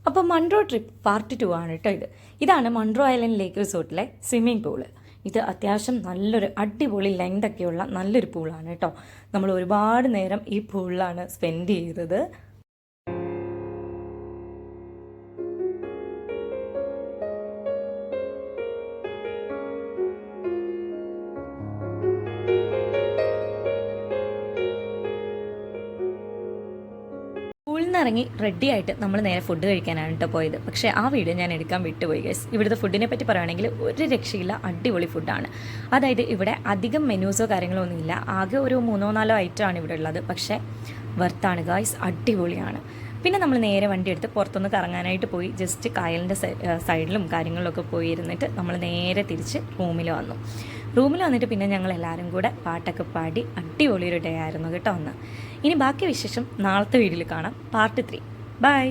അപ്പോൾ Munro trip part 2 ആണ് കേട്ടോ ഇതാണ് മൺട്രോ ഐലൻഡ് ലേക്ക് റിസോർട്ടിലെ സ്വിമ്മിംഗ് പൂള്. ഇത് അത്യാവശ്യം നല്ലൊരു അടിപൊളി ലെങ്തൊക്കെയുള്ള നല്ലൊരു പൂളാണ് കേട്ടോ. നമ്മൾ ഒരുപാട് നേരം ഈ പൂളിലാണ് സ്പെൻഡ് ചെയ്തത്. സ്കൂളിൽ നിന്ന് ഇറങ്ങി റെഡി ആയിട്ട് നമ്മൾ നേരെ ഫുഡ് കഴിക്കാനാണ് കേട്ടോ പോയത്. പക്ഷേ ആ വീഡിയോ ഞാൻ എടുക്കാൻ വിട്ടുപോയി ഗൈസ്. ഇവിടുത്തെ ഫുഡിനെ പറ്റി പറയുകയാണെങ്കിൽ ഒരു രക്ഷയില്ല, അടിപൊളി ഫുഡാണ്. അതായത് ഇവിടെ അധികം മെനൂസോ കാര്യങ്ങളോ ഒന്നുമില്ല, ആകെ ഒരു 3-4 ഐറ്റമാണ് ഇവിടെ ഉള്ളത്. പക്ഷേ വർത്താണ് ഗൈസ്, അടിപൊളിയാണ്. പിന്നെ നമ്മൾ നേരെ വണ്ടി എടുത്ത് പുറത്തൊന്ന് കറങ്ങാനായിട്ട് പോയി. ജസ്റ്റ് കായലിൻ്റെ സൈഡിലും കാര്യങ്ങളിലൊക്കെ പോയി ഇരുന്നിട്ട് നമ്മൾ നേരെ തിരിച്ച് റൂമിൽ വന്നിട്ട് പിന്നെ ഞങ്ങൾ എല്ലാവരും കൂടെ പാട്ടൊക്കെ പാടി അടിപൊളിയൊരു ഡേ ആയിരുന്നു കേട്ടോ അന്ന്. ഇനി ബാക്കി വിശേഷം നാളത്തെ വീഡിയോയിൽ കാണാം, പാർട്ട് 3. ബൈ.